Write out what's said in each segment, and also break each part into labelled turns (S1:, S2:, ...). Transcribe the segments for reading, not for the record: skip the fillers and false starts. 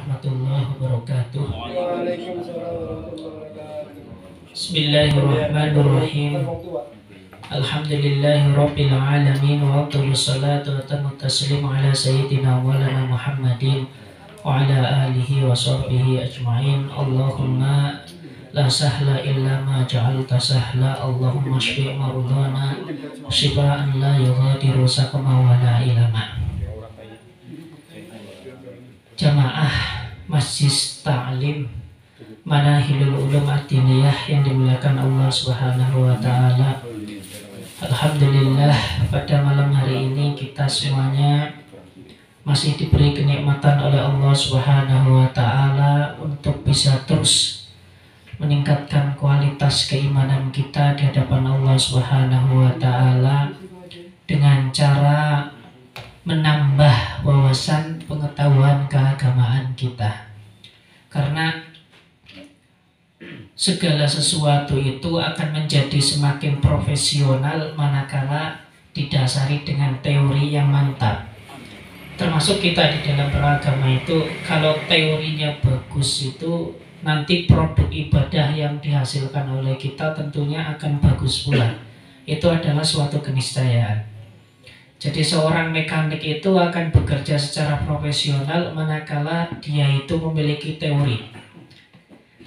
S1: warahmatullahi wabarakatuh.
S2: Waalaikumsalam warahmatullahi wabarakatuh.
S1: Bismillahirrahmanirrahim. Alhamdulillahirabbil alamin wa afdhalus salatu wa tamut taslimu ala sayyidina wa lana Muhammadin wa ala alihi wa sahbihi ajma'in. Allahumma la sahla illa ma ja'alta sahla. Allahumma shfi' mardana shifaan la yughadiru saqama wa la ilama. Jamaah Masjid Ta'lim Manahilul Ulum Ad-Diniyah yang dimuliakan Allah Subhanahu wa taala. Alhamdulillah, pada malam hari ini kita semuanya masih diberi kenikmatan oleh Allah Subhanahu wa taala untuk bisa terus meningkatkan kualitas keimanan kita di hadapan Allah Subhanahu wa taala dengan cara menambah wawasan pengetahuan keagamaan kita. Karena segala sesuatu itu akan menjadi semakin profesional manakala didasari dengan teori yang mantap. Termasuk kita di dalam beragama itu, kalau teorinya bagus itu nanti produk ibadah yang dihasilkan oleh kita tentunya akan bagus pula. Itu adalah suatu keniscayaan. Jadi seorang mekanik itu akan bekerja secara profesional manakala dia itu memiliki teori.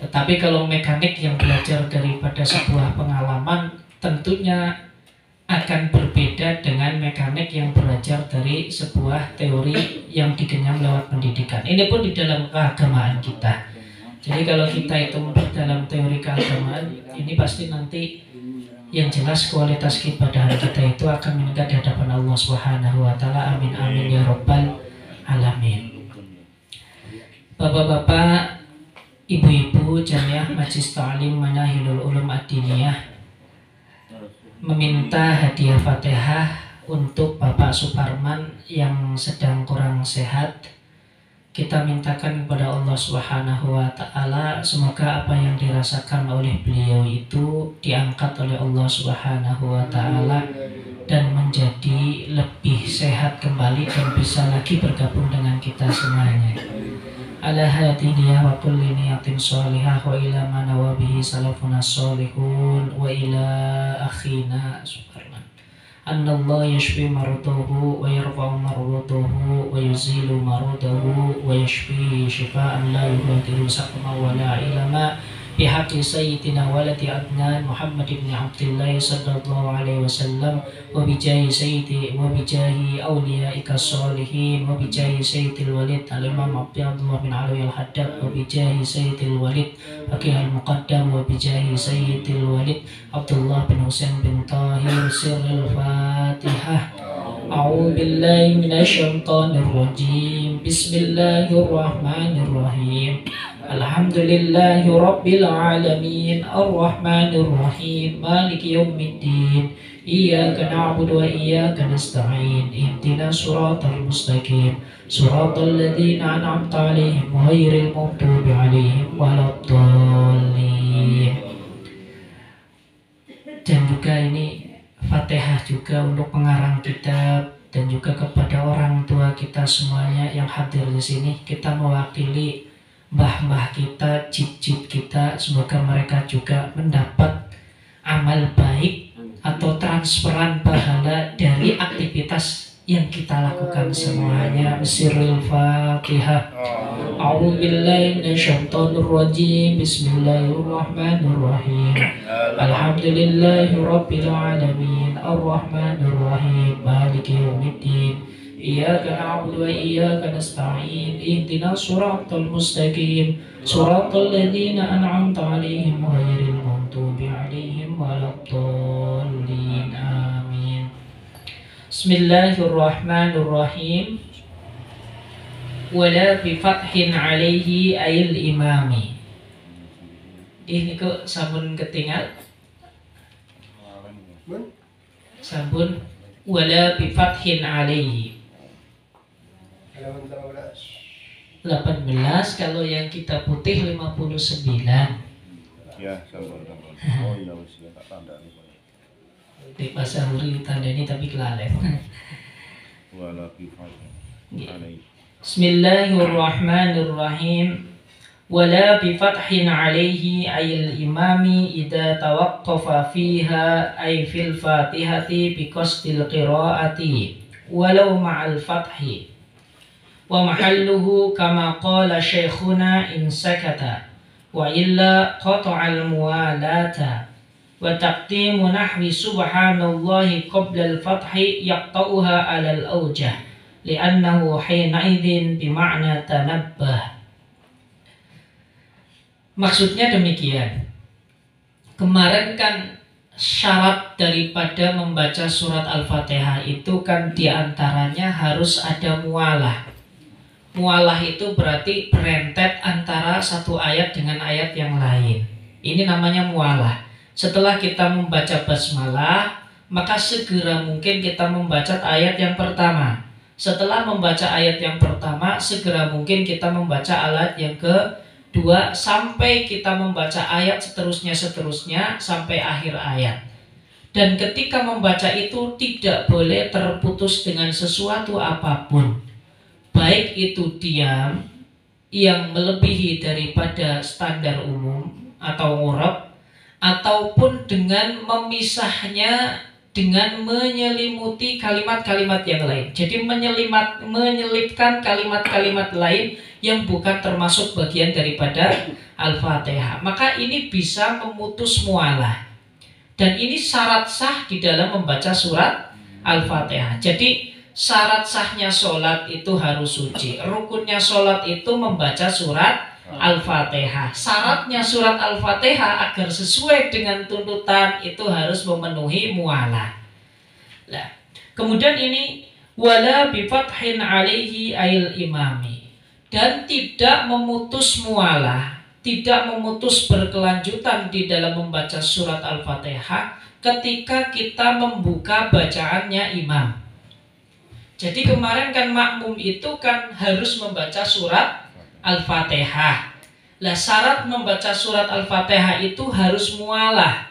S1: Tetapi kalau mekanik yang belajar daripada sebuah pengalaman tentunya akan berbeda dengan mekanik yang belajar dari sebuah teori yang dikenyam lewat pendidikan. Ini pun di dalam keagamaan kita. Jadi kalau kita itu dalam teori keagamaan, ini pasti nanti yang jelas kualitas keibadahan kita itu akan meningkat di hadapan Allah Subhanahu wa taala. Amin amin ya rabbal alamin. Bapak-bapak, ibu-ibu jamiah Majlis Ta'lim Manahilul Ulum Ad-Diniyah meminta hadiah Fatihah untuk Bapak Suparman yang sedang kurang sehat. Kita mintakan kepada Allah Subhanahu wa taala semoga apa yang dirasakan oleh beliau itu diangkat oleh Allah Subhanahu wa taala dan menjadi lebih sehat kembali dan bisa lagi bergabung dengan kita semuanya. Ala hadiniyah wa kulli niyatin sholihah wa ila ma nawabihi salafuna sholihun wa ila akhina Suparman anna Allah yashfi maradahu wa yarfa'u maradahu wa yuzilu maradahu wa yashfi shifaan la yughadiru saqama wa la ilama bihaqqi sayyidina waladi adnan Muhammad ibn Abdullah sallallahu alaihi wasallam wa bijahi sayyidi wa bijahi awliyaika sholihin wa bijahi sayyidil walid al-imam Abdullah bin Alwi al-Haddad wa bijahi sayyidil walid Fakih al-Muqaddam wa bijahi sayyidil walid Abdullah bin Husain bin Tahir sirril Fatihah. A'udzu billahi minasyaitonir rajim. Bismillahirrahmanirrahim. Alhamdulillahi rabbil alamin arrahmanir rahim maliki yaumiddin iyyaka na'budu wa iyyaka nasta'in ihdinas siratal mustaqim siratal ladzina an'amta 'alaihim ghairil maghdubi 'alaihim waladdallin. Dan juga ini Fatihah juga untuk pengarang kitab dan juga kepada orang tua kita semuanya yang hadir di sini. Kita mewakili mbah-mbah kita, cicit kita, semoga mereka juga mendapat amal baik atau transferan pahala dari aktivitas yang kita lakukan semuanya. Sirrul Fatihah. A'udzu billahi minasyaitonir rajim. Bismillahirrahmanirrahim. Alhamdulillahirabbil alamin arrahmanir rahim maliki yaumiddin iyyaka na'budu wa iyyaka nasta'in ihdinas siratal mustaqim siratal ladzina an'amta 'alaihim ghairil maghdubi 'alaihim waladdallin. Amin. Bismillahirrahmanirrahim. Wala bi fathin 'alaihi ayil imami. Ini kok sampun ketinggal. Sampun wala bi fathin 'alaihi. 18. Kalau yang kita putih 59.
S3: Ya, sampun. Oh iya wis tak tandani.
S1: Di pasar Huri tandani tapi kelalen.
S3: Wala bi fathin 'alaihi.
S1: Bismillahirrahmanirrahim. Wala bifathin alaihi ayil imami idza tawaqqafa fiha ay fil fatihati biqasdil qiraati walau ma'al fathi wa mahalluhu kama qala syekhuna in sakata wa illa qata'al muwalata wa taqdimu nahwi subhanallahi qabla al-fathi yaqta'uha 'ala al-awjah li'annahu hina idzin bima'na tanabbah. Maksudnya demikian. Kemarin kan syarat daripada membaca surat Al-Fatihah itu kan diantaranya harus ada mualah. Mualah itu berarti berentet antara satu ayat dengan ayat yang lain. Ini namanya mualah. Setelah kita membaca basmalah, maka segera mungkin kita membaca ayat yang pertama. Setelah membaca ayat yang pertama, segera mungkin kita membaca ayat yang kedua sampai kita membaca ayat seterusnya sampai akhir ayat. Dan ketika membaca itu tidak boleh terputus dengan sesuatu apapun. Baik itu diam yang melebihi daripada standar umum atau ngurab, ataupun dengan memisahnya dengan menyelimuti kalimat-kalimat yang lain. Jadi menyelipkan kalimat-kalimat lain yang bukan termasuk bagian daripada Al-Fatihah. Maka ini bisa memutus mualah. Dan ini syarat sah di dalam membaca surat Al-Fatihah. Jadi syarat sahnya sholat itu harus suci. Rukunnya sholat itu membaca surat Al-Fatihah. Syaratnya surat Al-Fatihah agar sesuai dengan tuntutan itu harus memenuhi mualah. Nah, kemudian ini wala bifathin alaihi ail imami, dan tidak memutus mualah, tidak memutus berkelanjutan di dalam membaca surat Al-Fatihah ketika kita membuka bacaannya imam. Jadi kemarin kan makmum itu kan harus membaca surat Al-Fatihah. Lah syarat membaca surat Al-Fatihah itu harus mualah.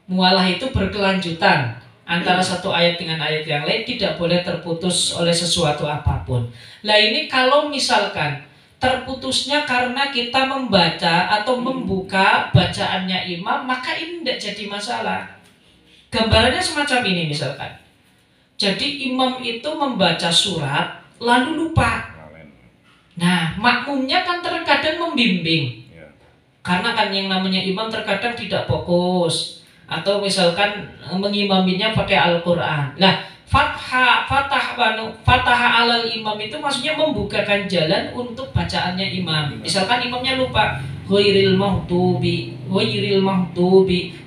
S1: Mualah itu berkelanjutan antara satu ayat dengan ayat yang lain, tidak boleh terputus oleh sesuatu apapun. Lah ini kalau misalkan terputusnya karena kita membaca atau membuka bacaannya imam, maka ini tidak jadi masalah. Gambarannya semacam ini misalkan. Jadi imam itu membaca surat lalu lupa. Nah, makmumnya kan terkadang membimbing. Karena kan yang namanya imam terkadang tidak fokus, atau misalkan mengimaminya pakai Al-Qur'an. Nah, Fatah alal imam itu maksudnya membukakan jalan untuk bacaannya imam. Misalkan imamnya lupa ghairil maghdubi,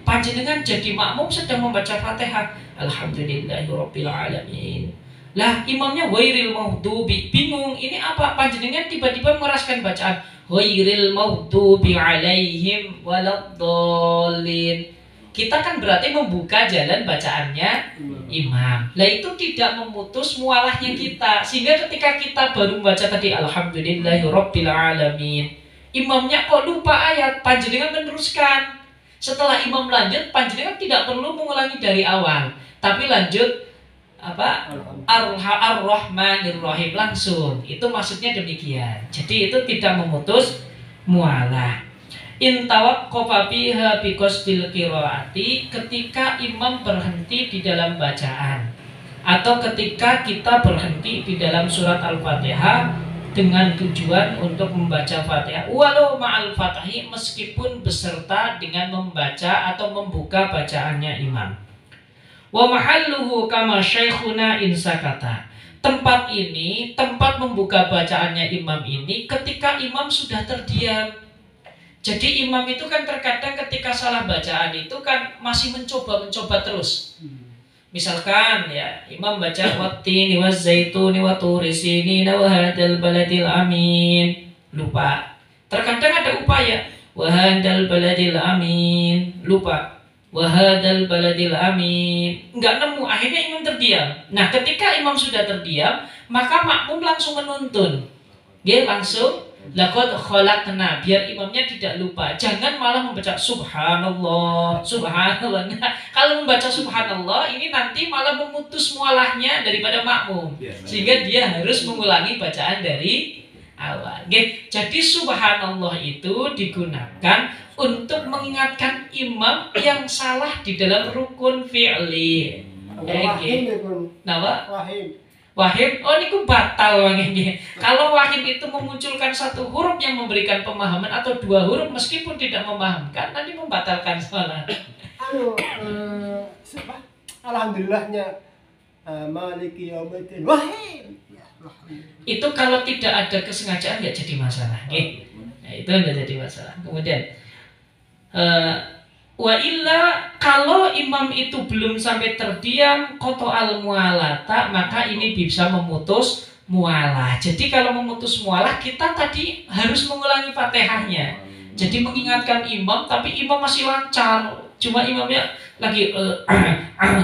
S1: panjenengan jadi makmum sedang membaca Fatihah, alhamdulillahirabbil alamin. Lah imamnya ghairil maghdubi, bingung ini apa, panjenengan tiba-tiba meraskan bacaan ghairil maghdubi alaihim waladdallin. Kita kan berarti membuka jalan bacaannya imam. Lah itu tidak memutus mualahnya kita, sehingga ketika kita baru membaca tadi alhamdulillahirabbil alamin, imamnya kok lupa ayat, panjenengan meneruskan. Setelah imam lanjut, panjenengan tidak perlu mengulangi dari awal, tapi lanjut apa Ar-Rahmanir-Rahim langsung. Itu maksudnya demikian. Jadi itu tidak memutus mualah. In tawaqqafa fiha biqasdil qiraati, ketika imam berhenti di dalam bacaan, atau ketika kita berhenti di dalam surat Al-Fatihah dengan tujuan untuk membaca Fatihah walau ma'al fathi, meskipun beserta dengan membaca atau membuka bacaannya imam. Wa mahalluhu kama syekhuna in sakata. Tempat ini, tempat membuka bacaannya imam ini ketika imam sudah terdiam. Jadi imam itu kan terkadang ketika salah bacaan itu kan masih mencoba terus. Misalkan ya, imam baca wattini wazzaituni wa turi sinin wa hadzal baladil amin, lupa. Terkadang ada upaya wa hadzal baladil amin, lupa. Wa hadzal baladil amin, enggak nemu, akhirnya imam terdiam. Nah, ketika imam sudah terdiam, maka makmum langsung menuntun. Dia langsung Laqad khalaqna, biar imamnya tidak lupa. Jangan malah membaca subhanallah, subhanallah. Nah, kalau membaca subhanallah ini nanti malah memutus mualahnya daripada makmum, sehingga dia harus mengulangi bacaan dari awal. Oke. Jadi subhanallah itu digunakan untuk mengingatkan imam yang salah di dalam rukun fi'li.
S2: Wahim ya pun.
S1: Napa?
S2: Wahim.
S1: Wahim, oh ini batal wanginya. Kalau wahim itu memunculkan satu huruf yang memberikan pemahaman atau dua huruf meskipun tidak memahamkan, nanti membatalkan sholat.
S2: Alhamdulillahnya Maliki Yaumiddin. Wahim.
S1: Itu kalau tidak ada kesengajaan nggak jadi masalah. Nah, itu nggak jadi masalah. Kemudian wa illa, kalau imam itu belum sampai terdiam koto al mualata, maka ini bisa memutus mualah. Jadi kalau memutus mualah, kita tadi harus mengulangi Fatihahnya. Jadi mengingatkan imam, tapi imam masih lancar. Cuma imamnya lagi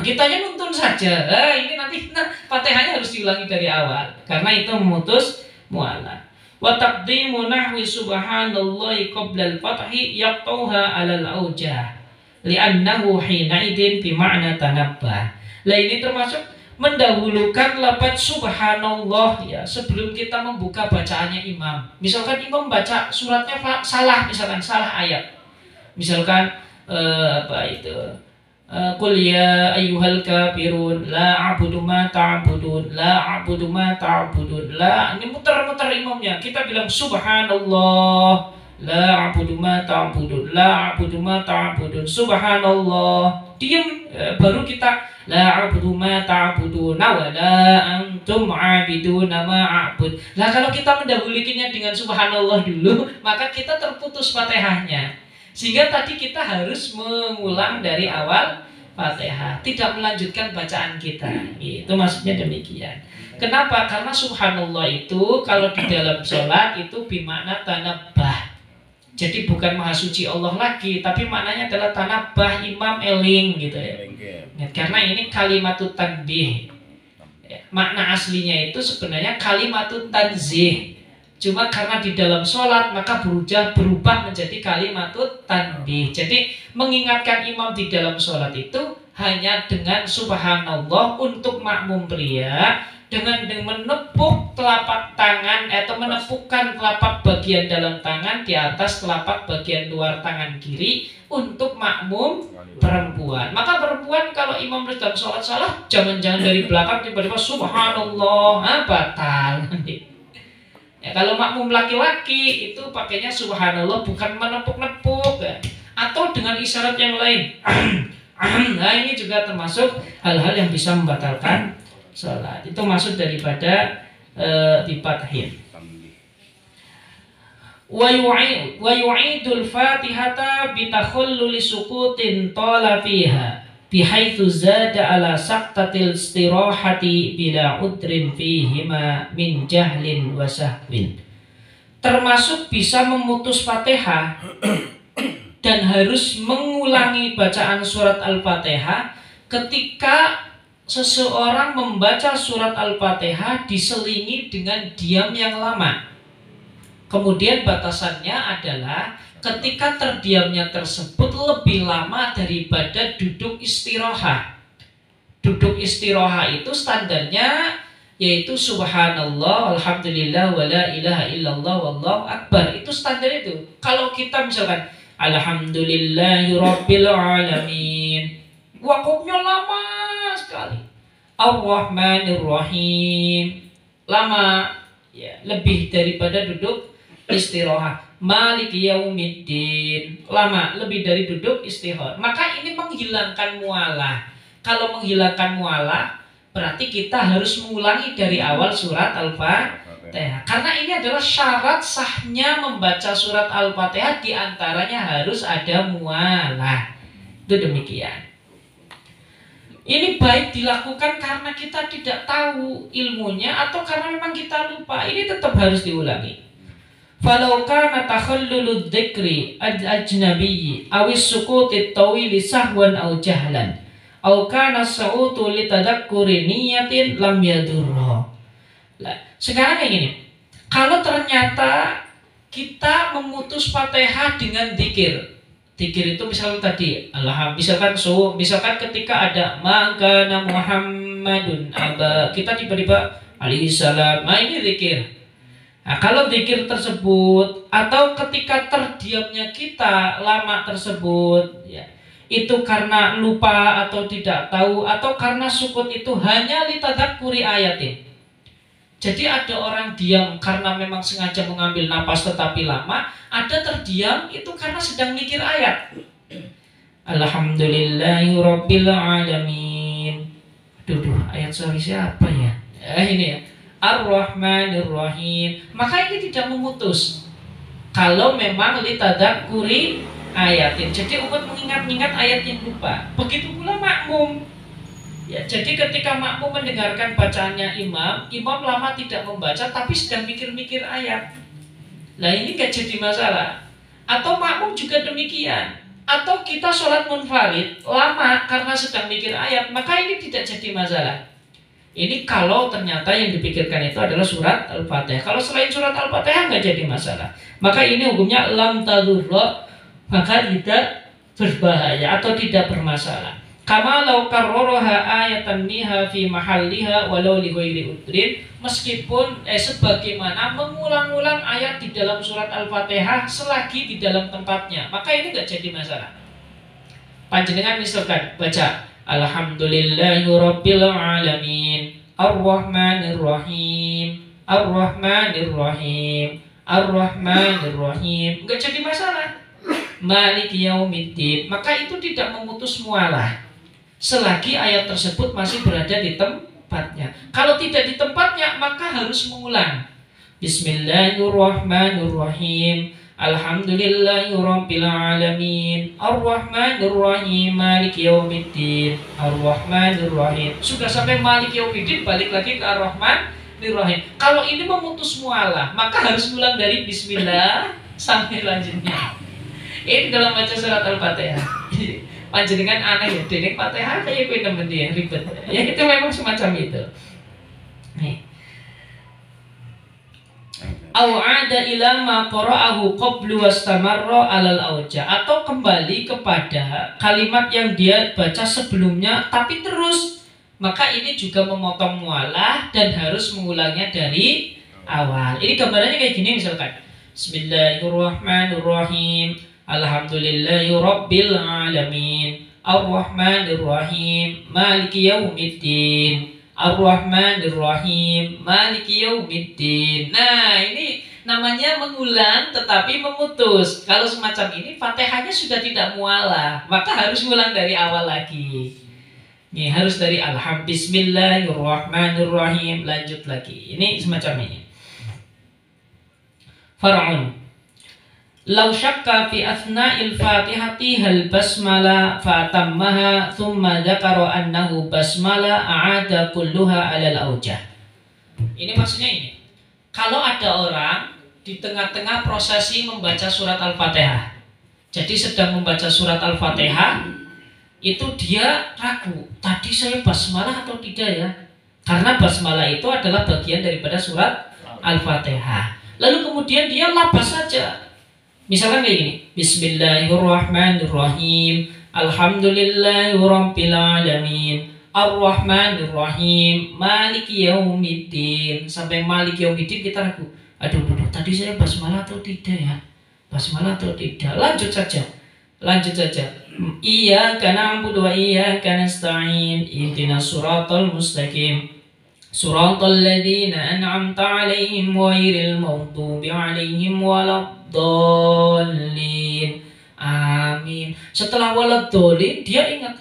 S1: kitanya nuntun saja. Ini nanti Fatihahnya harus diulangi dari awal, karena itu memutus mualah. Wa taqdimu nahwi subhanallahi qabla al-fathi yaqtauha 'alal aujah li'annahu hina idin bima'na tanabbah. Lah ini termasuk mendahulukan lafaz subhanallah ya sebelum kita membuka bacaannya imam. Misalkan imam baca suratnya salah, misalkan salah ayat. Misalkan apa itu? Qul ya ayyuhal kafirun la a'budu ma ta'budun la a'budu ma ta'budun. La, ini muter-muter imamnya. Kita bilang subhanallah la a'budu ma ta'budun la a'budu ma ta'budun subhanallah. Diam, baru kita la a'budu ma ta'budun wa la antum 'abiduna ma a'bud. Lah kalau kita mendahulukinya dengan subhanallah dulu, maka kita terputus Fatihahnya. Sehingga tadi kita harus mengulang dari awal Fatihah, tidak melanjutkan bacaan kita. Itu maksudnya demikian. Kenapa? Karena subhanallah itu kalau di dalam sholat itu bimakna tanabbah. Jadi bukan maha suci Allah lagi, tapi maknanya adalah tanabbah, imam eling gitu ya. Karena ini kalimatut tanbih. Makna aslinya itu sebenarnya kalimatut tanzih. Cuma karena di dalam sholat maka berubah menjadi kalimatut tanbih. Jadi mengingatkan imam di dalam sholat itu hanya dengan subhanallah untuk makmum pria, dengan menepuk telapak tangan atau menepukkan telapak bagian dalam tangan di atas telapak bagian luar tangan kiri untuk makmum perempuan. Maka perempuan kalau imam dalam sholat salah, jangan-jangan dari belakang tiba-tiba subhanallah, batal nanti. Ya, kalau makmum laki-laki itu pakainya subhanallah bukan menepuk-nepuk ya. Atau dengan isyarat yang lain. Nah ini juga termasuk hal-hal yang bisa membatalkan sholat. Itu maksud daripada difathin. Wa yu'idul fatihata bitakhalluli sukutin tala fiha bihaitsu zada ala saqtatil istirahati bila udrin fihima min jahlin wa sahwin. Termasuk bisa memutus Fatihah dan harus mengulangi bacaan surat Al-Fatihah ketika seseorang membaca surat Al-Fatihah diselingi dengan diam yang lama. Kemudian batasannya adalah ketika terdiamnya tersebut lebih lama daripada duduk istirahat. Duduk istirahat itu standarnya yaitu subhanallah, alhamdulillah, wala ilaha illallah, wallahu akbar. Itu standar itu. Kalau kita misalkan alhamdulillahirabbil alamin, wakufnya lama sekali. Ar-Rahmanir-Rahim, lama ya, lebih daripada duduk istirahat. Maliki Yaumiddin, lama, lebih dari duduk istirahat. Maka ini menghilangkan mualah. Kalau menghilangkan mualah, berarti kita harus mengulangi dari awal surat Al-Fatihah. Karena ini adalah syarat sahnya membaca surat Al-Fatihah, diantaranya harus ada mualah. Itu demikian. Ini baik dilakukan karena kita tidak tahu ilmunya atau karena memang kita lupa. Ini tetap harus diulangi. Falau kana takhallulu dzikri ajnabiyyi awis sukuti tawili sahwan aw jahlan aw kana sa'utu li tadakkuri niyatin lam yadurra. Sekarang kayak gini. Kalau ternyata kita memutus Fatihah dengan dzikir. Dzikir itu misalnya tadi misalkan ketika ada maka Muhammadun kita tiba-tiba alaihi salam. Nah, ini dzikir. Nah, kalau dzikir tersebut atau ketika terdiamnya kita lama tersebut ya, itu karena lupa atau tidak tahu atau karena sukut itu hanya litadakkuri ayatin. Jadi ada orang diam karena memang sengaja mengambil napas tetapi lama, ada terdiam itu karena sedang mikir ayat. Alhamdulillahirabbil alamin. Aduh, ayat sorry siapa ya? Ini ya. Ar-Rahmanir-Rahim. Maka ini tidak memutus. Kalau memang litadakkuri ayatin. Jadi umat mengingat-ingat ayat yang lupa. Begitu pula makmum. Ya, jadi ketika makmum mendengarkan bacaannya imam lama tidak membaca tapi sedang mikir-mikir ayat. Nah, ini gak jadi masalah. Atau makmum juga demikian. Atau kita sholat munfarid lama karena sedang mikir ayat, maka ini tidak jadi masalah. Ini kalau ternyata yang dipikirkan itu adalah surat Al-Fatihah. Kalau selain surat Al-Fatihah nggak jadi masalah. Maka ini hukumnya lam tadurra, maka tidak berbahaya atau tidak bermasalah. Kama law karraraha ayatan niha fi mahalliha walau li ghairi udrin, meskipun sebagaimana mengulang-ulang ayat di dalam surat Al-Fatihah selagi di dalam tempatnya, maka ini nggak jadi masalah. Panjenengan misalkan baca Alhamdulillahirabbil alamin Ar-Rahmanir-Rahim Ar-Rahmanir-Rahim Ar-Rahmanir-Rahim, nggak jadi masalah. Maliki yaumiddin, maka itu tidak memutus mualah selagi ayat tersebut masih berada di tempatnya. Kalau tidak di tempatnya, maka harus mengulang. Bismillahirrahmanirrahim Alhamdulillahirabbil alamin Ar-Rahmanir-Rahim Maliki yaumiddin Ar-Rahmanir-Rahim. Sudah sampai Maliki yaumiddin, balik lagi ke Ar-Rahmanir-Rahim. Kalau ini memutus mualah, maka harus ulang dari Bismillah sampai lanjutnya. Ini dalam baca surat Al-Fatihah. Panjenengan aneh ya, dening Fatihah kayak kowe nemen dia ribet. Ya itu memang semacam itu. Nih. Au ada ila ma qara'ahu qablu wastamarra 'alal auja, atau kembali kepada kalimat yang dia baca sebelumnya tapi terus, maka ini juga memotong mualah dan harus mengulangnya dari awal. Ini gambarannya kayak gini misalkan. Bismillahirrahmanirrahim Alhamdulillahirabbil alamin Ar-Rahmanir-Rahim Maliki yaumiddin Ar-Rahmanir-Rahim Maliki yaumiddin. Nah, ini namanya mengulang tetapi memutus. Kalau semacam ini Fatihahnya sudah tidak mualah, maka harus ulang dari awal lagi. Nih, harus dari Bismillahirrahmanirrahim lanjut lagi. Ini semacam ini. Far'un Lau syakka fi athna'il fatihati hal basmala fatammaha thumma dzakara annahu basmala a'ada kulluha 'alal aujah. Ini maksudnya ini. Kalau ada orang di tengah-tengah prosesi membaca surat Al-Fatihah. Jadi sedang membaca surat Al-Fatihah, itu dia ragu, tadi saya basmalah atau tidak ya? Karena basmalah itu adalah bagian daripada surat Al-Fatihah. Lalu kemudian dia labas saja. Misalkan kayak gini, Bismillahirrahmanirrahim Alhamdulillahirabbil alamin Ar-Rahmanir-Rahim Maliki yaumiddin. Sampai Maliki yaumiddin kita ragu, aduh tadi saya basmalah atau tidak ya? Basmalah atau tidak? Lanjut saja. Iyyaka na'budu wa iyyaka nasta'in ihdinas siratal mustaqim siratal ladzina an'amta 'alaihim ghairil maghdubi 'alaihim waladdallin. Amin. Setelah waladdallin dia ingat,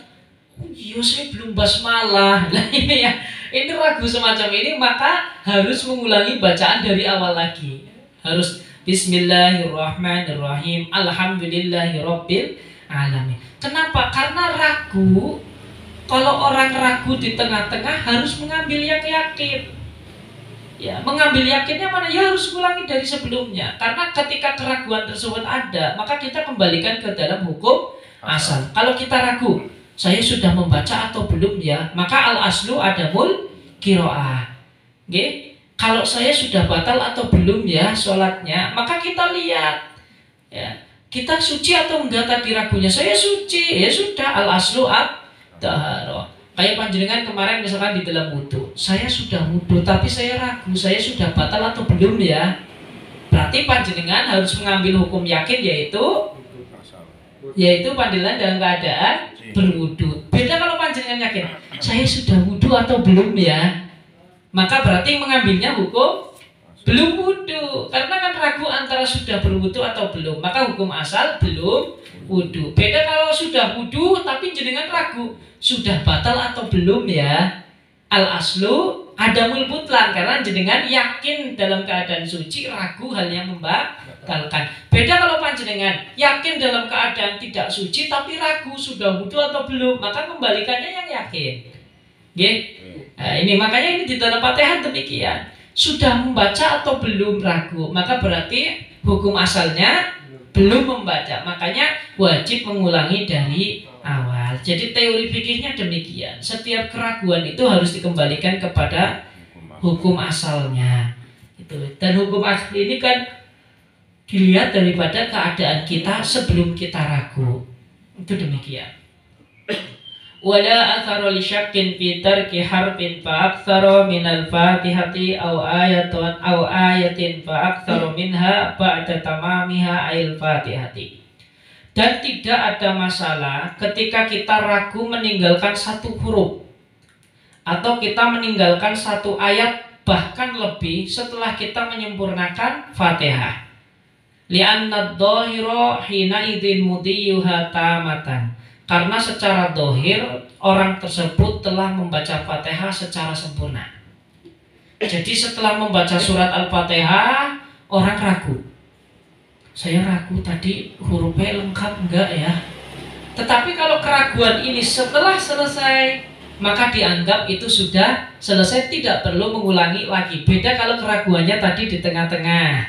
S1: oh iya saya belum basmalah. Nah ini ya, ini ragu semacam ini, maka harus mengulangi bacaan dari awal lagi. Harus Bismillahirrahmanirrahim Alhamdulillahirabbil alamin. Kenapa? Karena ragu. Kalau orang ragu di tengah-tengah harus mengambil yang yakin. Ya, mengambil yakinnya mana? Ya harus ulangi dari sebelumnya. Karena ketika keraguan tersebut ada, maka kita kembalikan ke dalam hukum asal. Kalau kita ragu, saya sudah membaca atau belum ya? Maka al-aslu adamul qiraah. Nggih? Kalau saya sudah batal atau belum ya sholatnya, maka kita lihat ya, kita suci atau enggak tadi ragunya. Saya suci, ya sudah, al aslu at-taharah. Kayak panjenengan kemarin misalkan di dalam wudhu, saya sudah wudhu tapi saya ragu, saya sudah batal atau belum ya. Berarti panjenengan harus mengambil hukum yakin, yaitu panjenengan dalam keadaan berwudhu. Beda kalau panjenengan yakin, saya sudah wudhu atau belum ya, maka berarti mengambilnya hukum belum wudhu, karena kan ragu antara sudah berwudhu atau belum, maka hukum asal belum wudhu. Beda kalau sudah wudhu tapi jenengan ragu sudah batal atau belum ya, al aslu adamul butlan, karena jenengan yakin dalam keadaan suci, ragu hal yang membatalkan. Beda kalau panjenengan yakin dalam keadaan tidak suci tapi ragu sudah wudhu atau belum, maka kembalikannya yang yakin. Nah, ini makanya ini di dalam Fatihah demikian. Sudah membaca atau belum ragu, maka berarti hukum asalnya belum membaca. Makanya wajib mengulangi dari awal. Jadi teori fikihnya demikian. Setiap keraguan itu harus dikembalikan kepada hukum asalnya. Itu. Dan hukum asal ini kan dilihat daripada keadaan kita sebelum kita ragu. Itu demikian. Wala athara li syakkin fi tarki harfin fa aktsara min al-Fatihati aw ayatin fa aktsara minha ba'da tamamiha al-Fatihati. Dan tidak ada masalah ketika kita ragu meninggalkan satu huruf atau kita meninggalkan satu ayat bahkan lebih setelah kita menyempurnakan Fatihah. Li'anna adh-dhahira hina idzin mudiyuha tamatan. Karena secara dohir orang tersebut telah membaca Fatihah secara sempurna. Jadi setelah membaca surat Al-Fatihah, orang ragu. Saya ragu tadi hurufnya lengkap enggak ya. Tetapi kalau keraguan ini setelah selesai, maka dianggap itu sudah selesai, tidak perlu mengulangi lagi. Beda kalau keraguannya tadi di tengah-tengah.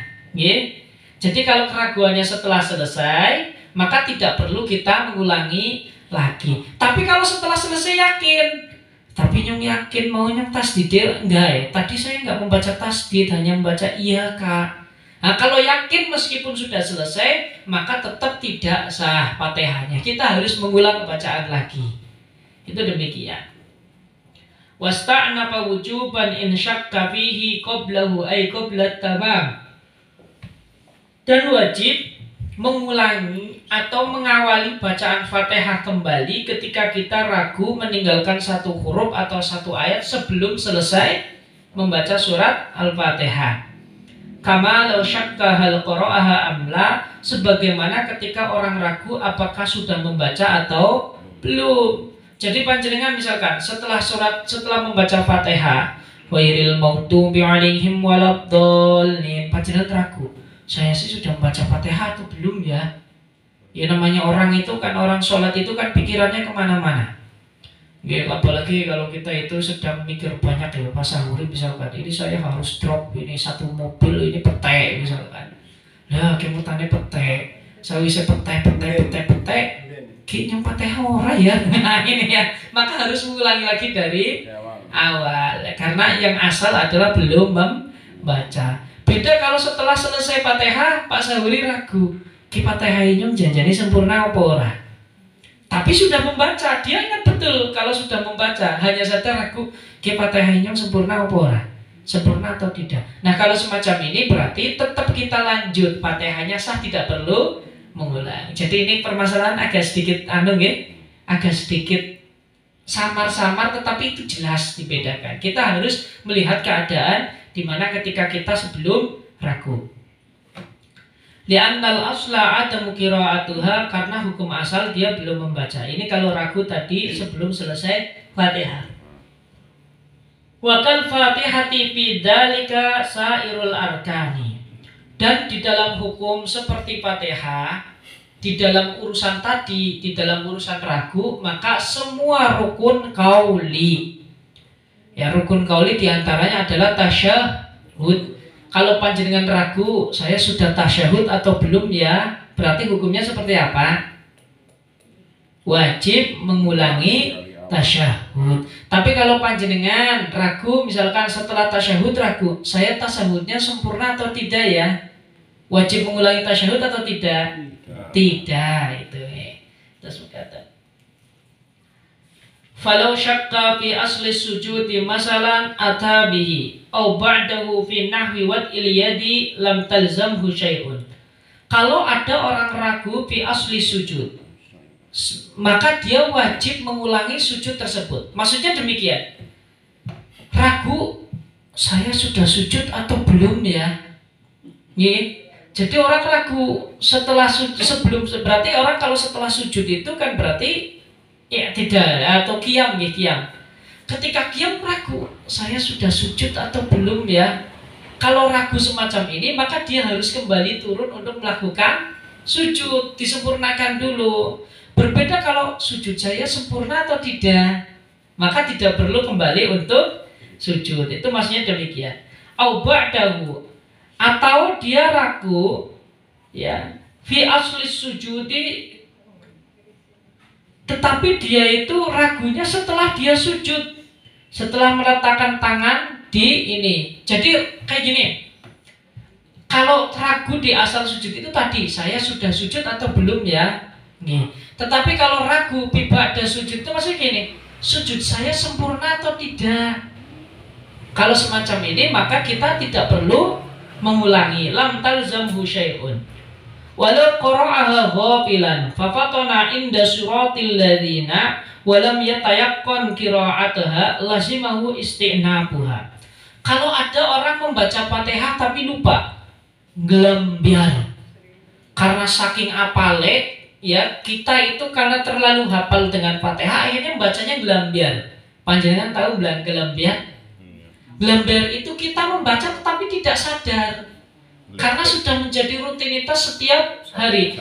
S1: Jadi kalau keraguannya setelah selesai, maka tidak perlu kita mengulangi lagi. Tapi kalau setelah selesai yakin, tapi nyong yakin mau nyong tasdid enggak ya? Tadi saya enggak membaca tasdid, hanya membaca iya kak. Nah kalau yakin meskipun sudah selesai, maka tetap tidak sah Fatihahnya. Kita harus mengulang bacaan lagi. Itu demikian. Wasta'nafa wujuban in syakka fihi qablahu ay qablat tamam. Dan wajib mengulangi atau mengawali bacaan Fatihah kembali ketika kita ragu meninggalkan satu huruf atau satu ayat sebelum selesai membaca surat Al-Fatihah. Kama law syakka hal qara'aha amla, sebagaimana ketika orang ragu apakah sudah membaca atau belum. Jadi panjenengan misalkan setelah membaca Fatihah, wairil maghdubi 'alaihim waladdallin, panjenengan ragu, saya sih sudah membaca Fatihah atau belum ya? Ya namanya orang itu kan, orang sholat itu kan pikirannya kemana-mana. Ya, apalagi kalau kita itu sedang mikir banyak ya, pas sahur misalkan, ini saya harus drop ini satu mobil ini petek misalkan. Nah, kemutannya petek, saya bisa petek, kayaknya Fatihah ora ya. Nah ini ya, maka harus mengulangi lagi dari awal. Karena yang asal adalah belum membaca. Beda kalau setelah selesai Fatihah, Pak Sahuri ragu, ki Fatihah ini janjani sempurna apa ora? Tapi sudah membaca, dia ingat betul kalau sudah membaca, hanya saja ragu, ki Fatihah ini sempurna apa ora? Sempurna atau tidak? Nah kalau semacam ini berarti tetap kita lanjut, Fatihahnya sah, tidak perlu mengulang. Jadi ini permasalahan agak sedikit agak sedikit samar-samar, tetapi itu jelas dibedakan. Kita harus melihat keadaan di mana ketika kita sebelum ragu. Li'annal asla adamu qira'atuha, karena hukum asal dia belum membaca. Ini kalau ragu tadi sebelum selesai Fatihah. Wa kal Fatihati fi dzalika sairul arkani. Dan di dalam hukum seperti Fatihah, di dalam urusan tadi, di dalam urusan ragu, maka semua rukun qauli. Ya, rukun qauli diantaranya adalah tasyahud. Kalau panjenengan ragu, saya sudah tasyahud atau belum ya, berarti hukumnya seperti apa? Wajib mengulangi tasyahud. Tapi kalau panjenengan ragu, misalkan setelah tasyahud ragu, saya tasyahudnya sempurna atau tidak ya? Wajib mengulangi tasyahud atau tidak? Tidak, itu terus berkata. Falau syakka fi asli sujudi masalan atabihi au ba'dahu fi nahwi wad'il yadi lam talzamhu syai'un. Kalau ada orang ragu fi asli sujud, maka dia wajib mengulangi sujud tersebut. Maksudnya demikian. Ragu, saya sudah sujud atau belum ya? Jadi orang ragu setelah sebelum, berarti orang kalau setelah sujud itu kan berarti ya tidak, atau qiyam ya, qiyam. Ketika qiyam ragu, saya sudah sujud atau belum ya? Kalau ragu semacam ini, maka dia harus kembali turun untuk melakukan sujud, disempurnakan dulu. Berbeda kalau sujud saya sempurna atau tidak, maka tidak perlu kembali untuk sujud. Itu maksudnya demikian. Au ba'dahu, atau dia ragu ya fi asli sujudi, tetapi dia itu ragunya setelah dia sujud, setelah meletakkan tangan di ini. Jadi kayak gini, kalau ragu di asal sujud itu tadi, saya sudah sujud atau belum ya? Nih. Tetapi kalau ragu ada sujud itu maksudnya gini, sujud saya sempurna atau tidak? Kalau semacam ini maka kita tidak perlu mengulangi. Lam talzamhu syai'un. Walau qara'aha ghafilan fafatana inda suratil ladzina walam yatayaqqan qira'ataha lazimahu isti'nabuha. Kalau ada orang membaca Fatihah tapi lupa, gelambiar, karena saking apale ya, kita itu karena terlalu hafal dengan Fatihah akhirnya membacanya gelambiar. Panjenengan tahu gelambiar? Gelambiar itu kita membaca tetapi tidak sadar, karena sudah menjadi rutinitas setiap hari.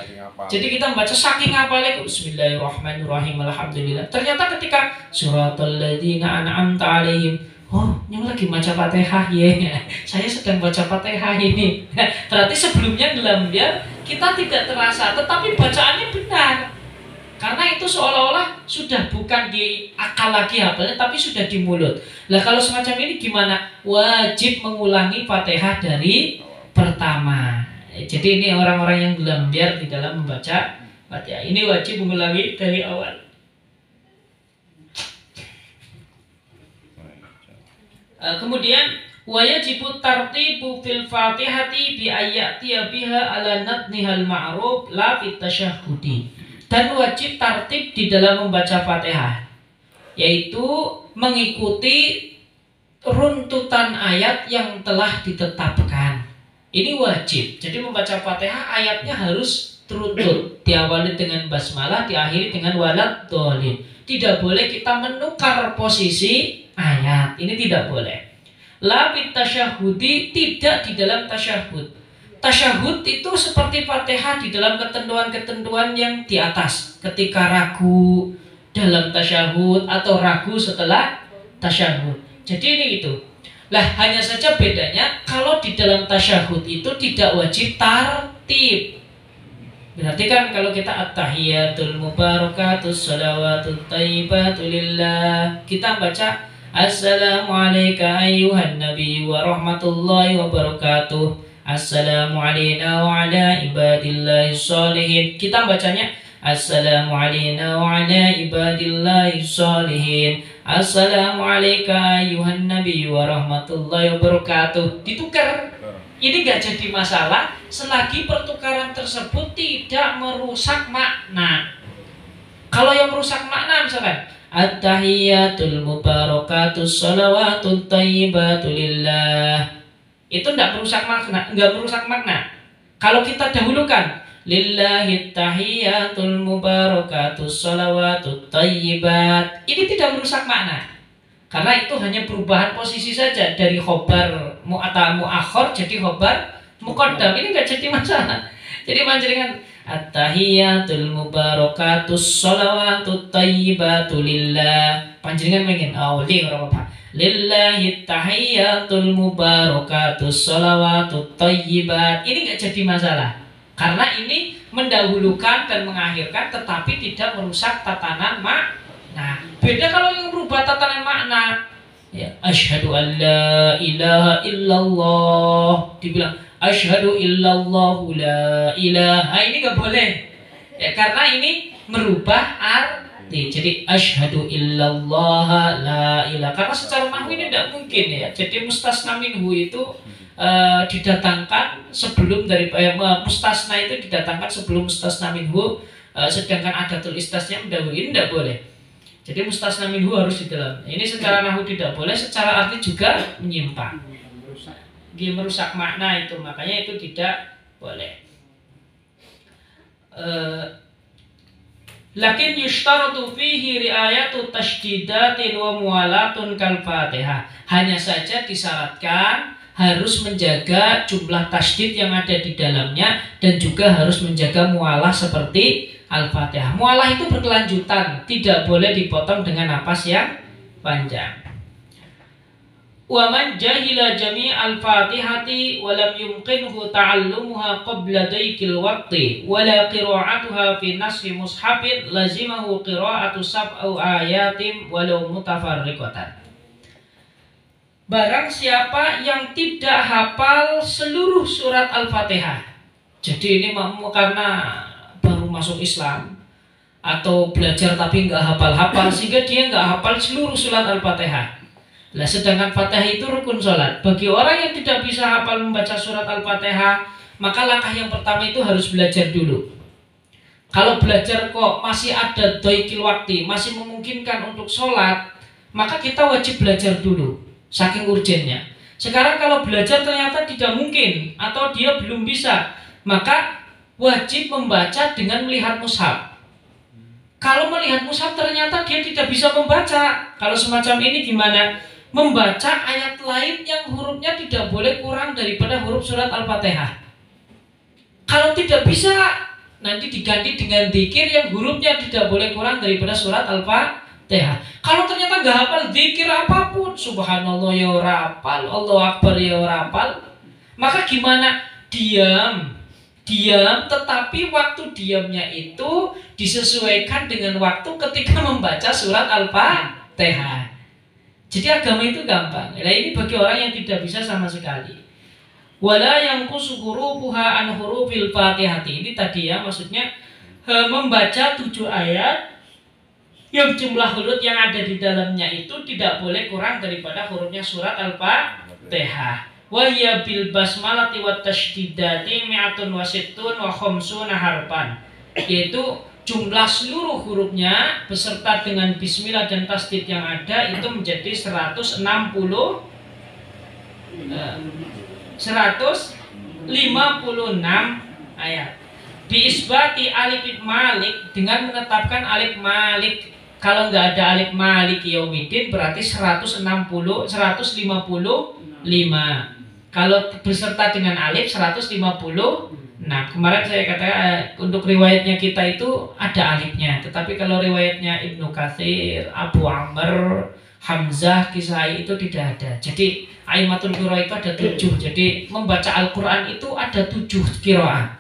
S1: Jadi kita membaca saking hafalnya, Bismillahirrahmanirrahim, Alhamdulillah. Ternyata ketika suratul ladzina an'amta alaihim, oh, yang lagi baca Fatihah ya. Saya sedang baca Fatihah ini. Berarti sebelumnya gelambiar kita tidak terasa, tetapi bacaannya benar. Karena itu seolah-olah sudah bukan di akal lagi hafalnya, tapi sudah di mulut. Nah kalau semacam ini gimana? Wajib mengulangi Fatihah dari pertama. Jadi ini orang-orang yang gelambiar di dalam membaca Fatihah, ini wajib mengulangi dari awal. Kemudian wajibu tartibu fil Fatihati bi ayati biha ala nadnihal ma'ruf la fit tasyahhudi. Dan wajib tartib di dalam membaca Fatihah, yaitu mengikuti runtutan ayat yang telah ditetapkan. Ini wajib. Jadi membaca Fatihah ayatnya harus teruntut, diawali dengan basmalah, diakhiri dengan walad dhalin. Tidak boleh kita menukar posisi ayat, ini tidak boleh. La fit tasyahhudi, tidak di dalam tasyahud. Tasyahud itu seperti Fatihah di dalam ketentuan-ketentuan yang di atas. Ketika ragu dalam tasyahud atau ragu setelah tasyahud. Jadi ini itu. Lah hanya saja bedanya kalau di dalam tasyahud itu tidak wajib tartib. Berarti kan kalau kita at-tahiyatul mubarakatus shalawatut thayyibatu lillah, kita baca Assalamualaikum ayyuhan nabi wa rahmatullahi wa barakatuh. Assalamu alayna wa ala ibadillahi sholihin. Kita bacanya Assalamu alayna wa ala ibadillahi sholihin. Assalamu alayka ayyuhan nabi wa rahmatullahi wa barakatuh. Ditukar. Ini gak jadi masalah selagi pertukaran tersebut tidak merusak makna. Kalau yang merusak makna misalkan At-tahiyatul mubarakatus shalawatut thayyibatu lillah, itu tidak merusak makna, Kalau kita dahulukan lillahi tahiyatul mubarakatus shalawatut thayyibat, ini tidak merusak makna. Karena itu hanya perubahan posisi saja dari khobar mu'akhor jadi khobar muqaddam. Ini nggak jadi masalah. Jadi panjenengan at-tahiyatul mubarakatus shalawatut thayyibatu lillah, panjenengan pengen ora apa? Lillahi tahiyatul mubarakatus shalawatut thayyibat. Ini nggak jadi masalah. Karena ini mendahulukan dan mengakhirkan tetapi tidak merusak tatanan Nah, beda kalau yang merubah tatanan makna. Ya, asyhadu an la ilaha illallah, dibilang asyhadu illallahu la ilaha, ini nggak boleh. Ya, karena ini merubah arti. Jadi asyhadu illallah la ilaha. Karena secara nahwu ini tidak mungkin ya. Jadi mustasna minhu itu didatangkan sebelum dari mustasna itu didatangkan sebelum mustasna minhu, sedangkan adatul istasnya mendahului, ini tidak boleh. Jadi mustasna minhu harus di dalam. Ini secara nahwu tidak boleh, secara arti juga menyimpang. Dia merusak makna itu, makanya itu tidak boleh. Lakin yushtaratu fihi riayatu tashdidatin wa muwalatun kal Fatihah. Hanya saja disyaratkan harus menjaga jumlah tasdid yang ada di dalamnya dan juga harus menjaga mualah seperti Al-Fatihah. Mualah itu berkelanjutan, tidak boleh dipotong dengan napas yang panjang. Wa man jahila jami' al-Fatihati wa lam yumkinhu ta'allumuha qabla daykil waqti wa la qira'atuha fi nasri mushafin lazimahu qira'atu sab'u ayatim walau mutafarriqatan. Barang siapa yang tidak hafal seluruh surat Al-Fatihah, jadi ini karena baru masuk Islam atau belajar tapi nggak hafal-hafal sehingga dia nggak hafal seluruh surat Al-Fatihah. Nah, sedangkan Fatihah itu rukun sholat. Bagi orang yang tidak bisa hafal membaca surat Al-Fatihah, maka langkah yang pertama itu harus belajar dulu. Kalau belajar kok masih ada dhaikil waktu, masih memungkinkan untuk sholat, maka kita wajib belajar dulu. Saking urgennya. Sekarang kalau belajar ternyata tidak mungkin atau dia belum bisa, maka wajib membaca dengan melihat mushaf. Kalau melihat mushaf ternyata dia tidak bisa membaca, kalau semacam ini gimana? Membaca ayat lain yang hurufnya tidak boleh kurang daripada huruf surat Al-Fatihah. Kalau tidak bisa, nanti diganti dengan dzikir yang hurufnya tidak boleh kurang daripada surat Al-Fatihah. Kalau ternyata nggak hafal dzikir apapun, subhanallah ya ora hafal, Allahu akbar ya ora hafal, maka gimana? Diam, tetapi waktu diamnya itu disesuaikan dengan waktu ketika membaca surat Al-Fatihah. Jadi agama itu gampang. Nah, ini bagi orang yang tidak bisa sama sekali. Wala yanqusu hurufuha an hurufil Fatihati. Ini tadi ya, maksudnya membaca 7 ayat yang jumlah huruf yang ada di dalamnya itu tidak boleh kurang daripada hurufnya surat Al-Fatihah. Wa hiya bil basmalati wat tasydidati mi'atun wa sittun wa khamsuna harfan. Yaitu jumlah seluruh hurufnya beserta dengan bismillah dan tasdid yang ada itu menjadi 156 ayat. Diisbati alif malik dengan menetapkan alif malik. Kalau nggak ada alif malik yaumidin berarti 155. Kalau beserta dengan alif 150. Nah, kemarin saya katakan untuk riwayatnya kita itu ada alifnya, tetapi kalau riwayatnya Ibnu Katsir, Abu Amr, Hamzah, Kisai itu tidak ada. Jadi Aimatul Qiraah itu ada 7. Jadi membaca Al-Quran itu ada 7 qiraah.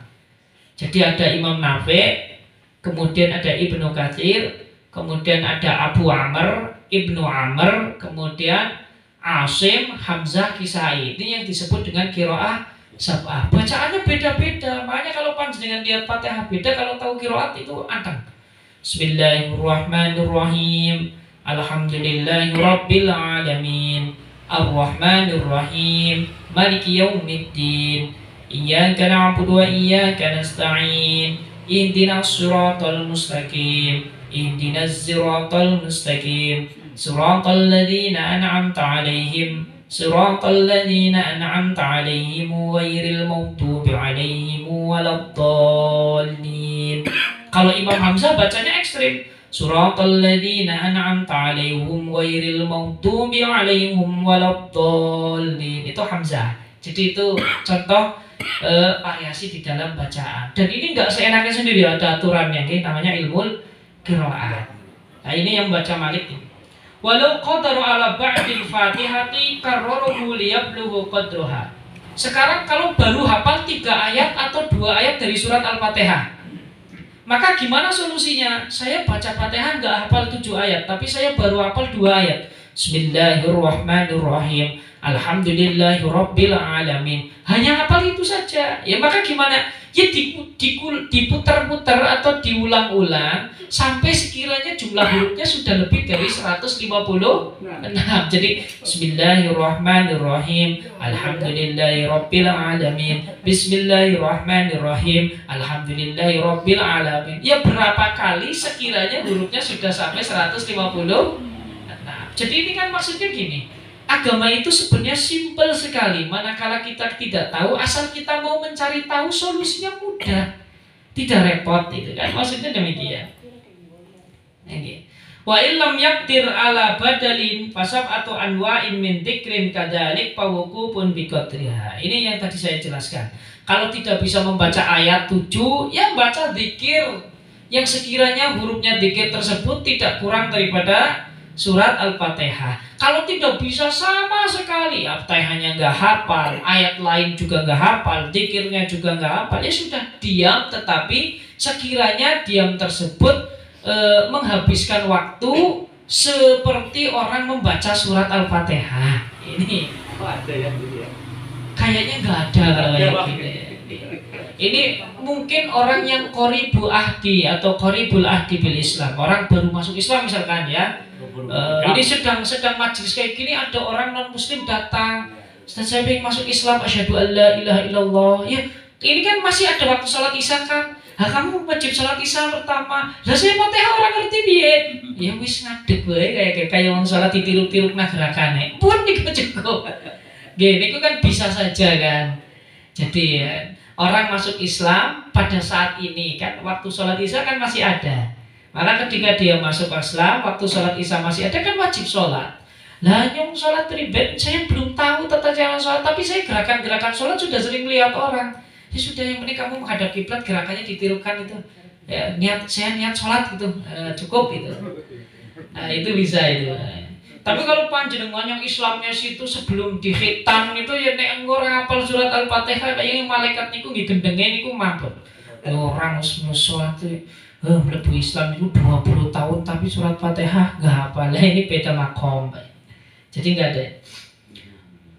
S1: Jadi ada Imam Nafi', kemudian ada Ibnu Katsir, kemudian ada Abu Amr, Ibnu Amr, kemudian Asim, Hamzah, Kisai. Ini yang disebut dengan qiraah sab'ah. Bacaannya beda-beda. Makanya kalau panjenengan lihat Fatihah beda, kalau tahu qiraat itu anteng. Bismillahirrahmanirrahim. Alhamdulillahirabbil alamin. Ar-Rahmanir-Rahim. Maliki yaumiddin. Iyyaka na'budu wa iyyaka nasta'in. Ihdinas siratal mustaqim. Ihdinas siratal mustaqim. Siratal ladzina an'amta 'alaihim. Siratal ladzina an'amta 'alaihim ghairil maghdubi 'alaihim waladdallin. Kalau Imam Hamzah bacanya ekstrim. Siratal ladzina an'amta 'alaihim ghairil maghdubi 'alaihim waladdallin. Itu Hamzah. Jadi itu contoh variasi di dalam bacaan. Dan ini enggak seenaknya sendiri, ada aturannya. Ini namanya ilmu qiraat. Nah, ini yang baca Malik ini. Walau qadaru ala ba'dil Fatihati karraruhu liyablughu qadruha. Sekarang kalau baru hafal 3 ayat atau 2 ayat dari surat Al-Fatihah, Maka gimana solusinya? Saya baca Fatihah nggak hafal 7 ayat, tapi saya baru hafal 2 ayat. Bismillahirrahmanirrahim. Alhamdulillahirabbil alamin. Hanya hafal itu saja. Ya maka gimana? Ya diputar-putar atau diulang-ulang sampai sekiranya jumlah hurufnya sudah lebih dari 156. Jadi Bismillahirrahmanirrahim. Alhamdulillahirabbil alamin. Bismillahirrahmanirrahim. Alhamdulillahirabbil alamin. Ya berapa kali sekiranya hurufnya sudah sampai 150? Jadi ini kan maksudnya gini, agama itu sebenarnya simpel sekali. Manakala kita tidak tahu, asal kita mau mencari tahu, solusinya mudah, tidak repot, itu kan maksudnya demikian. Wa illam yaktir ala badalin fasab atau anwa'in min dzikrin kadzalik pawqufun bi qadriha. Ini yang tadi saya jelaskan. Kalau tidak bisa membaca ayat 7, ya baca zikir yang sekiranya hurufnya zikir tersebut tidak kurang daripada surat Al-Fatihah. Kalau tidak bisa sama sekali, Al-Fatihahnya nggak hafal, ayat lain juga nggak hafal, zikirnya juga nggak hafal, ya sudah diam. Tetapi sekiranya diam tersebut menghabiskan waktu seperti orang membaca surat Al-Fatihah. Ini
S2: ada ya,
S1: kayaknya nggak ada kalau kayak gini. Ini mungkin orang yang qoribu ahdi atau qoribul ahdi bil Islam, orang baru masuk Islam misalkan ya. Ini sedang majelis kayak gini, ada orang non muslim datang, Ustaz saya ingin masuk Islam, asyhadu alla ilaha illallah. Ya, ini kan masih ada waktu sholat isya kan. Kamu wajib sholat isya pertama. Lah saya Fatihah orang ngerti piye? Ya wis ngadeg wae kayak wong sholat ditiluk-tiluk nah gerakane. Pun niku cukup. Gini itu kan bisa saja kan. Jadi orang masuk Islam pada saat ini kan waktu sholat isya kan masih ada. Maka ketika dia masuk Islam, waktu sholat isya masih ada kan wajib sholat. Lah nyong sholat ribet, saya belum tahu tata cara sholat, tapi saya gerakan-gerakan sholat sudah sering melihat orang. Ya sudah, yang penting kamu menghadap kiblat, gerakannya ditirukan itu. Ya, saya niat sholat gitu, cukup gitu. Nah, itu bisa itu. Tapi kalau panjenengan yang Islamnya situ sebelum dihitam itu ya nek ora hafal surat Al-Fatihah kayak malaikat niku nggih gendenge niku mabuk. Orang sholat mlebu Islam itu 20 tahun tapi surat Fatihah nggak hafal. Ini beda makom. Jadi nggak ada.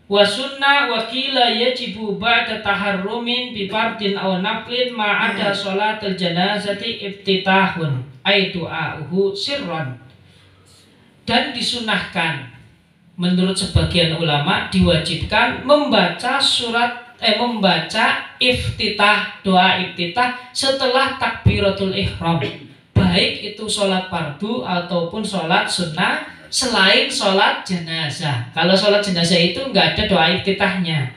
S1: Wa sunnah wa qila yajibu ba'da taharrumin bi fardin aw naflin ma ada sholatul janazati iftitahun ay du'a'uhu sirran. Dan disunahkan menurut sebagian ulama diwajibkan membaca iftitah, doa iftitah setelah takbiratul ihram, baik itu sholat fardu ataupun sholat sunnah selain sholat jenazah. Kalau sholat jenazah itu nggak ada doa iftitahnya,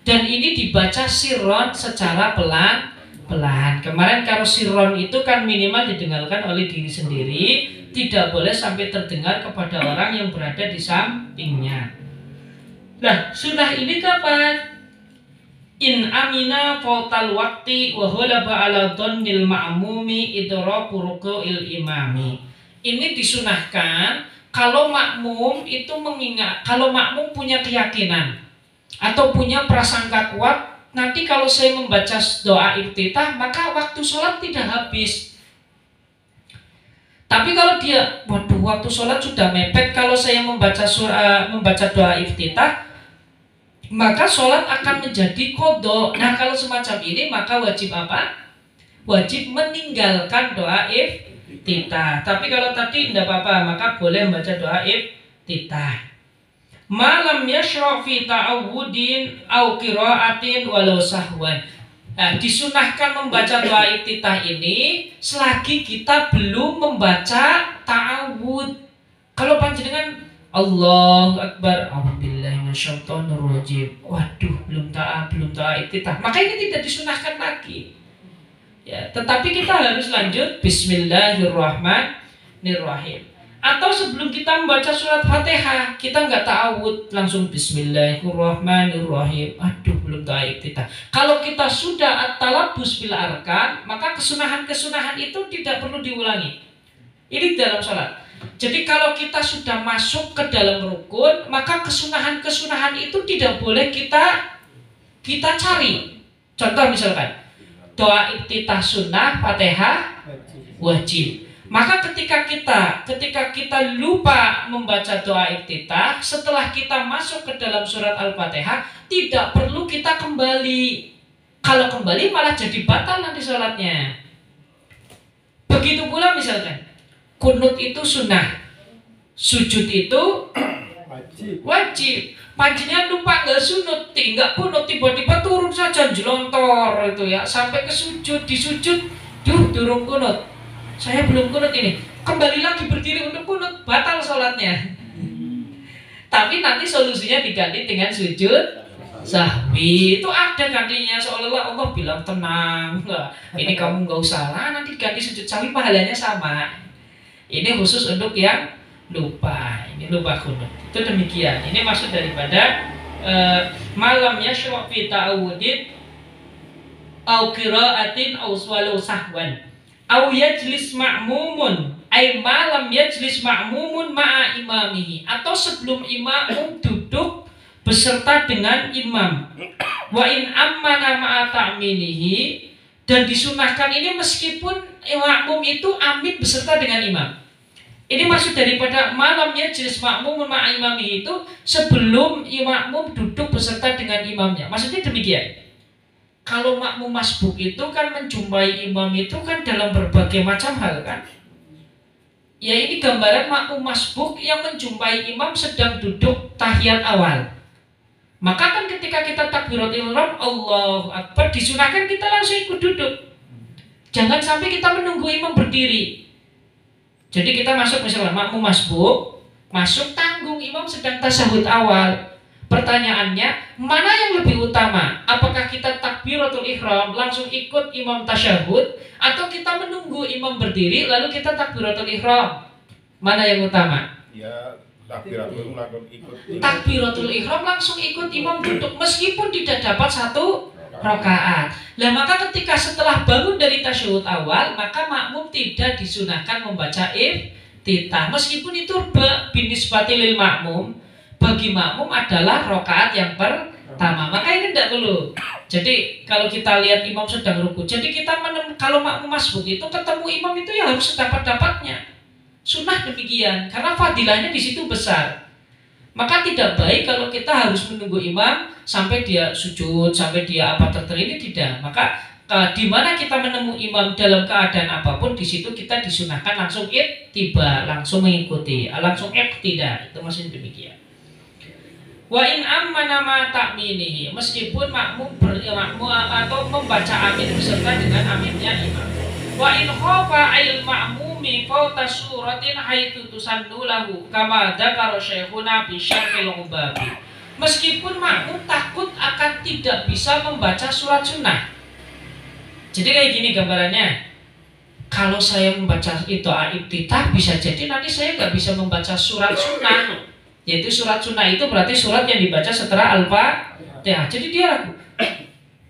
S1: dan ini dibaca sirron secara pelan-pelan. Kemarin kalau sirron itu kan minimal didengarkan oleh diri sendiri, tidak boleh sampai terdengar kepada orang yang berada di sampingnya. Nah, sunnah ini kapan? In amina fautal waqti wa hulaba ala dhannil ma'mumi idraku ruku'il imami. Ini disunahkan kalau makmum itu mengingat, kalau makmum punya keyakinan atau punya prasangka kuat, nanti kalau saya membaca doa iftitah maka waktu sholat tidak habis. Tapi kalau dia, waduh waktu sholat sudah mepet, kalau saya membaca doa iftitah, maka sholat akan menjadi qadha. Nah kalau semacam ini maka wajib apa? Wajib meninggalkan doa iftitah. Tapi kalau tadi tidak apa-apa, maka boleh membaca doa iftitah. Malam yashra' fi ta'awudin au qira'atin walau sahwan. Nah, disunahkan membaca doa iftitah ini selagi kita belum membaca ta'awud. Kalau panjenengan Allahu Akbar, a'udzubillahi minasyaitonirrajim, waduh belum doa iftitah, maka ini tidak disunahkan lagi. Ya, tetapi kita harus lanjut Bismillahirrahmanirrahim. Atau sebelum kita membaca surat Fatihah, kita nggak ta'awud, langsung Bismillahirrahmanirrahim. Aduh, belum doa iftitah. Kalau kita sudah at-talabbus bil arkan, maka kesunahan-kesunahan itu tidak perlu diulangi. Ini dalam sholat. Jadi kalau kita sudah masuk ke dalam rukun, maka kesunahan-kesunahan itu tidak boleh kita cari. Contoh misalkan, doa iftitah sunnah, Fatihah wajib. Maka ketika kita lupa membaca doa iftitah, setelah kita masuk ke dalam surat Al-Fatihah, tidak perlu kita kembali. Kalau kembali malah jadi batal nanti sholatnya. Begitu pula misalkan kunut itu sunnah, sujud itu wajib. Panjenengan lupa nggak sunut, nggak kunut, tiba-tiba turun saja jelontor itu ya sampai ke sujud, di sujud, durung kunut. Saya belum kunut ini, kembali lagi berdiri untuk kunut, batal sholatnya. Tapi nanti solusinya diganti dengan sujud sahwi. Itu ada gantinya, seolah-olah Allah bilang tenang, ini kamu nggak usah lah, nanti ganti sujud sahwi pahalanya sama. Ini khusus untuk yang lupa, ini lupa kunut. Itu demikian. Ini maksud daripada malam yashra' fi ta'awudin au qira'atin au walau sahwan. Au yajlis ma'mumun, ay malam yajlis ma'mumun ma'a imamihi, atau sebelum imam duduk beserta dengan imam. Wa in ammana ma'a ta'minihi, dan disunahkan ini meskipun makmum itu amin beserta dengan imam. Ini maksud daripada malam yajlis ma'mumun ma'a imamihi itu sebelum makmum duduk beserta dengan imamnya. Maksudnya demikian. Kalau makmum masbuk itu kan menjumpai imam itu kan dalam berbagai macam hal kan. Ya ini gambaran makmum masbuk yang menjumpai imam sedang duduk tahiyat awal. Maka kan ketika kita takbiratul ihram Allahu Akbar, disunahkan kita langsung ikut duduk. Jangan sampai kita menunggu imam berdiri. Jadi kita masuk misalnya makmum masbuk, masuk tanggung imam sedang tasyahud awal. Pertanyaannya, mana yang lebih utama? Apakah kita takbiratul ihram langsung ikut imam tasyahud, atau kita menunggu imam berdiri lalu kita takbiratul ihram? Mana yang utama?
S3: Ya, takbiratul langsung ikut.
S1: Takbiratul ihram langsung ikut imam duduk meskipun tidak dapat satu rakaat. Nah, maka ketika setelah bangun dari tasyahud awal, maka makmum tidak disunahkan membaca iftitah meskipun itu binisbati lil makmum. Bagi makmum adalah rakaat yang pertama, maka ini tidak perlu. Jadi kalau kita lihat imam sedang ruku, jadi kita kalau makmum masbuk itu ketemu imam itu ya harus sedapat-dapatnya. Sunnah demikian, karena fadilahnya di situ besar. Maka tidak baik kalau kita harus menunggu imam sampai dia sujud, sampai dia apa ini tidak. Maka di mana kita menemui imam dalam keadaan apapun, di situ kita disunahkan langsung ittiba, langsung mengikuti, langsung tidak. Itu maksudnya demikian. Wa in ammana ma ta'minihi, meskipun makmum atau membaca amin beserta dengan aminnya imam. Wa in khafa ayil ma'mumi fauta suratin haitsu tusannu lahu kama dzakara syekhuna bi syarhil ubabi. Meskipun makmum takut akan tidak bisa membaca surat sunnah. Jadi kayak gini gambarannya. Kalau saya membaca itu iftitah, bisa jadi nanti saya nggak bisa membaca surat sunnah. Yaitu surat sunnah itu berarti surat yang dibaca setelah Al-Fatihah. Jadi dia ragu,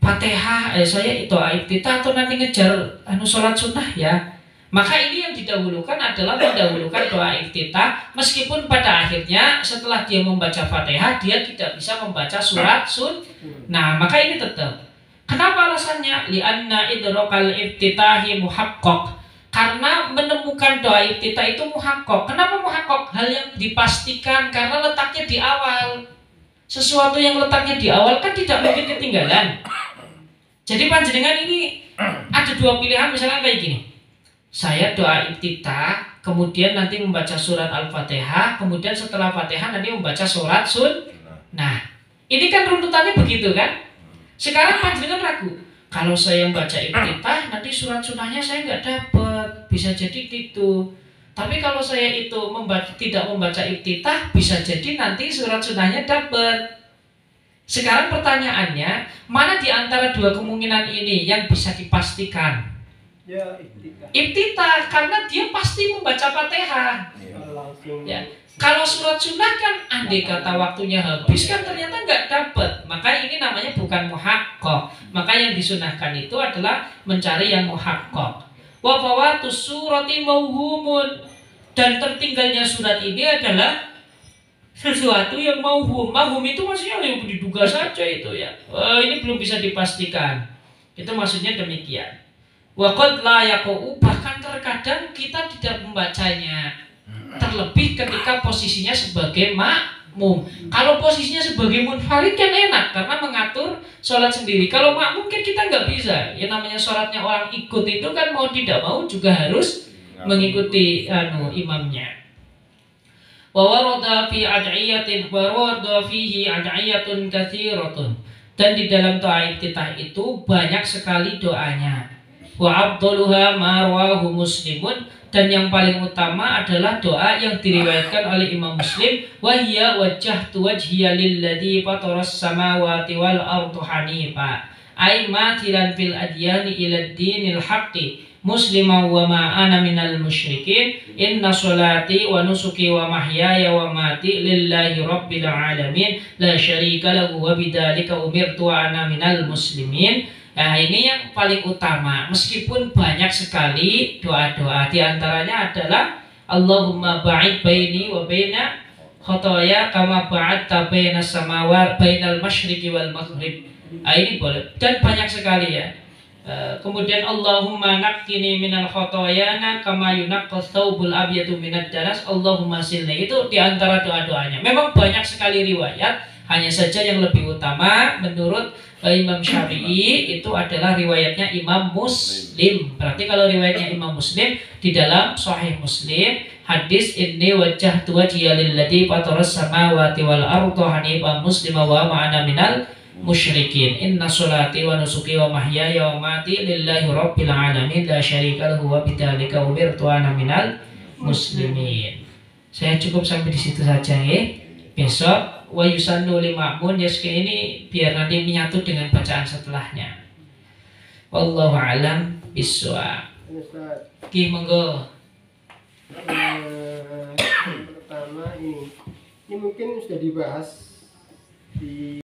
S1: Fatihah saya itu iftitah atau nanti ngejar sholat sunnah ya. Maka ini yang didahulukan adalah mendahulukan doa iftitah, meskipun pada akhirnya setelah dia membaca Fatihah dia tidak bisa membaca surat sunnah. Maka ini tetap. Kenapa alasannya? Li'anna idrokal iftitahi muhaqqaq. Karena menemukan doa iftitah itu muhaqqaq. Kenapa muhaqqaq? Hal yang dipastikan, karena letaknya di awal. Sesuatu yang letaknya di awal kan tidak mungkin ketinggalan. Jadi panjenengan ini ada dua pilihan, misalnya kayak gini. Saya doa iftitah, kemudian nanti membaca surat Al-Fatihah, kemudian setelah Fatihah nanti membaca surat Nah, ini kan runtutannya begitu kan? Sekarang panjenengan ragu. Kalau saya membaca iftitah, nanti surat sunnahnya saya nggak dapat, bisa jadi gitu. Tapi kalau saya itu tidak membaca iftitah, bisa jadi nanti surat sunnahnya dapat. Sekarang pertanyaannya, mana di antara dua kemungkinan ini yang bisa dipastikan?
S2: Ya, iftitah.
S1: Iftitah, karena dia pasti membaca Fatihah. Ya. Kalau surat sunnah kan andai kata waktunya habis kan ternyata nggak dapat, maka ini namanya bukan muhaqqaq. Maka yang disunahkan itu adalah mencari yang muhaqqaq. Wa fawatus surati mauhumun, dan tertinggalnya surat ini adalah sesuatu yang mauhum. Mauhum itu maksudnya yang diduga saja itu ya. Ini belum bisa dipastikan. Itu maksudnya demikian. Wa qad la yaqu, bahkan terkadang kita tidak membacanya. Terlebih ketika posisinya sebagai makmum. Kalau posisinya sebagai munfarid kan enak karena mengatur sholat sendiri. Kalau makmum kan kita nggak bisa. Ya namanya sholatnya orang ikut itu kan mau tidak mau juga harus mengikuti imamnya. Wa warada fi ad'iyatin wa warada fihi ad'iyatun katsiratun. Dan di dalam doa iftitah itu banyak sekali doanya. Wa afdaluha ma rawahu Muslimun, dan yang paling utama adalah doa yang diriwayatkan oleh Imam Muslim, wa hiya wajjahtu wajhiya lilladzi fataras samawati wal ardi hanifa ay matilan fil adyani ila dinil haqqi musliman wa ma ana minal musyrikin inna sholati wa nusuki wa mahyaya wa mati lillahi rabbil alamin la syarika lahu wa bidzalika umirtu wa ana minal muslimin. Nah ini yang paling utama, meskipun banyak sekali doa-doa, di antaranya adalah Allahumma ba'id baini wa baina khotoya kama ba'adta baina samawat bainal masyriqi wal maghrib. Nah, ini boleh, dan banyak sekali ya. Kemudian Allahumma naqqini minal khotoyana kama yunaqqas thawbul abyadu minad danas Allahumma silni. Itu di antara doa-doanya. Memang banyak sekali riwayat, hanya saja yang lebih utama menurut Imam Syafi'i itu adalah riwayatnya Imam Muslim. Berarti kalau riwayatnya Imam Muslim, di dalam Sahih Muslim hadis inni wajjahtu wajhiya lilladzi fataras samawati wal ardi hanifan muslima wa ma'ana minal musyrikin inna sholati wa nusuki wa mahyaya wa mati lillahi rabbil alamin la syarika lahu wa bidzalika umirtu ana minal muslimin. Saya cukup sampai di situ saja ya. Besok wa yusannu li ma'mun yaski ini biar nanti menyatu dengan bacaan setelahnya. Wallahu a'lam bishawab. Ki monggo.
S2: Pertama ini mungkin sudah dibahas di